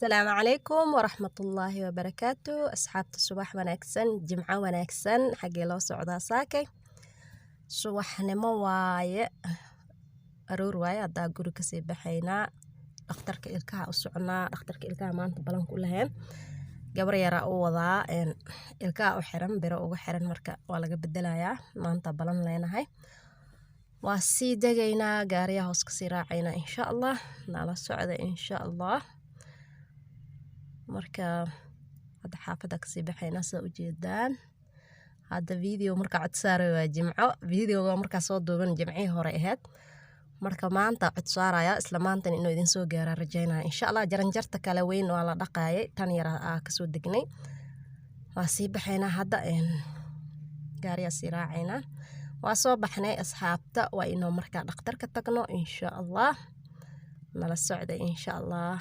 السلام عليكم ورحمة الله وبركاته. أصحاب الصباح وناكسن جمعة وناكسن حقي لو سعودها ساكي صباح نمو واي أرور واي أدا قولي كسي بحينا أخترك إلكاها أسعنا أخترك إلكاها ما أنت بلان كلهن قبر يرى وضع إلكاها أحرم برا أحرم مركا ولا بدلايا ما أنت بلان لينا هاي واسي دقينا قاريا هوس كسيرا عينا إن شاء الله نالا سعودة إن شاء الله marka hadda xaafada kasii baxayna sida ujeedaan hadda video marka cod saaray waa jimco videoga marka soo duuban jimcii hore ahayd marka maanta cod saaraya isla maanta inuu idin soo gaaro rajaynaa insha Allah jaranjarta kala weyn waa la dhaqaayay tan yar ka soo degnay waa sii baxayna hadda gaariga sii raacayna waa soo baxnay asxaabta waa inoo marka dhakhtarka tagno insha Allah nala socda insha Allah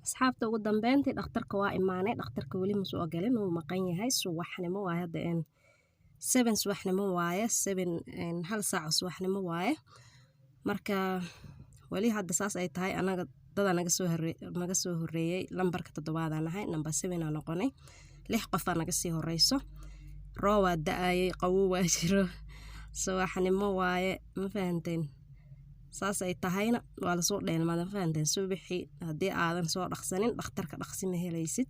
asxaabta ugu dambeyntii dhakhtarka waa imaanay dhakhtarka wali ma soo galin uu maqan yahay subaxnimo waa hadda 7 subaxnimo waaye 7 hal saac subaxnimo waaye marka wali hadda saas ay tahay anaga dad naga soo horeeyay lambarka 7 aan ahay number 7 aan noqonay 6 qof naga sii horeyso roowa da'ayay qawow waa jiro subaxnimo waaye ma fahanteen saas ay tahayna waa la soo dheelmada fahanteen subaxii hadii aadan soo dhaqsanin dhakhtarka dhaqsi ma helaysid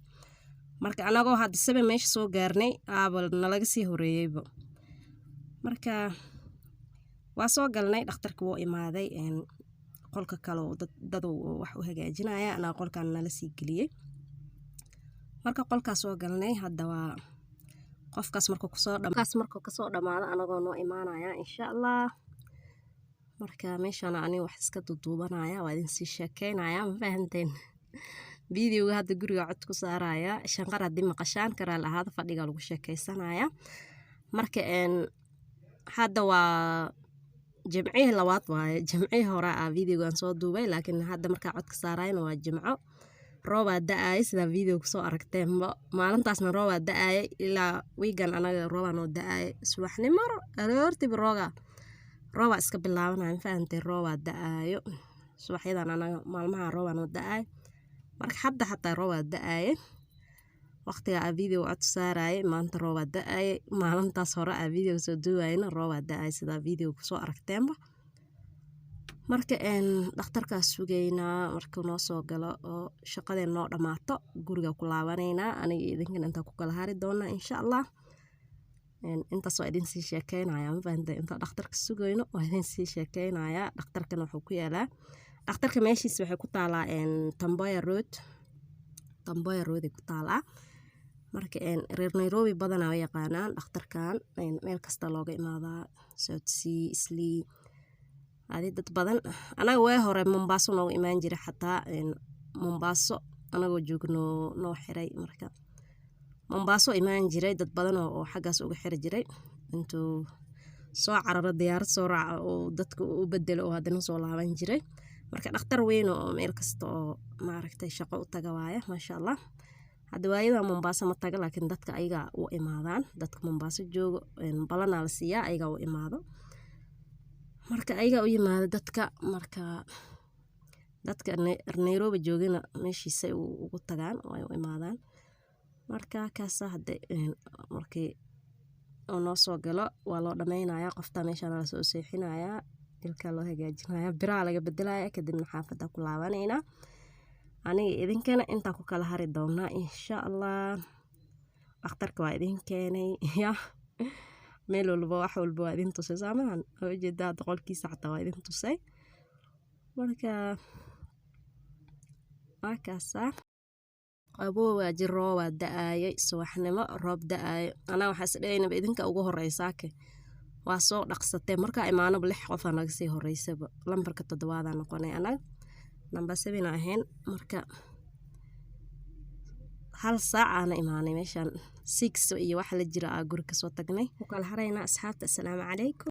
marka anagoo hadda 7 meesha soo gaarnay aabal nalaga sii horeeyayba marka waa soo galnay dhakhtarka wuu imaaday qolka kale dad wax u hagaajinaya ana qolkan nala sii galiyay marka qolkaas soo galnay hadda waa qofkaas markuu ka soo dhamaado anagoo noo imaanaya insha Allah marka meeshan ani wax iska duubanaya waa idin sii sheekeynaya ma fahanteen videoga hadda guriga cod ku saaraya shanqar hadii maqashaan kara lahaada fadhiga lagu sheekeysanaya marka hadda waa jimcihii labaad waaye jimcihii hore videogan soo duubay laakiin hadda markaa codka saarayna waa jimco roobaa da-aayay sidaa video kusoo aragteen maalintaasna roobaa da-aayay ilaa wiigan anaga roobaa noo da-aayay subaxnimo aroortiba roobaa iska bilaabanaya ma fahantay roobaa da-aayo subaxyadan anaga maalmaha roobaa noo da-aay marka hadda xataa roobaa da-aayay waqtiga video cod saarayay maanta roobaa da-aayay maalintaas hore video soo duubayna roobaa da-aayay sidaa video kusoo aragteenba marka dhakhtarkaas sugaynaa markuu noo soo galo oo shaqadeen noo dhammaato guriga ku laabanaynaa aniga idinkan intaa ku kala hari doonaa insha allah intaas waa idin sii sheekeynaya ma fahantay inta dhakhtarka sugayno waa idin sii sheekeynaya dhakhtarkan wuxuu ku yaalaa dhakhtarka meeshiisa waxay ku taalaa Tomboya Road ay ku taalaa marka reer Nairobi badanaa way yaqaanaan dhakhtarkan meel kasta looga imaadaa South Sea Islii adi dad badan anaga way hore Mombasa noogu imaan jiray xataa Mombasa anagoo joogno noo xiray marka Mombasa imaan jiray dad badan oo xaggaas uga xiri jiray intuu soo cararo diyaarad soo raaca oo dadka u bedelo oo haddana soo laaban jiray marka dhakhtar weyn oo meel kasta oo maaragtay shaqo u taga waaya maasha allah hadda waayada Mombasa ma taga laakiin dadka ayaga u imaadaan dadka Mombasa joogo balanaa la siiyaa ayaga u imaado marka ayaga u yimaado dadka marka dadka Nairobi joogana meeshiisa ugu tagaan way u imaadaan marka kaasa hadda markii oo noo soo galo waa loo dhameynayaa qofta meeshaan la soo seexinayaa ilka loo hagaajinayaa biraa laga bedelayaa kadibna xaafadda ku laabanaynaa aniga idinkana intaan ku kala hari doonaa insha allah dhakhtarka waa idin keenay ya meel walba wax walba waa idin tusay saamahan oo jeedaa qolkiisa xataa waa idin tusay marka kaasa aboowa jiro waa da-aayay subaxnimo roob da-aayo anaa waxaa isdhaynaba idinka ugu horeysaake waa soo dhaqsatee markaa imaanaba 6 qof naga sii horeysaba lambarka 7 noqonay anaga number 7 ahayn marka hal saac aan imaanay meeshan 6 iyo wax la jira guriga soo tagnay ku kala harayna asxaabta assalaamu calaykum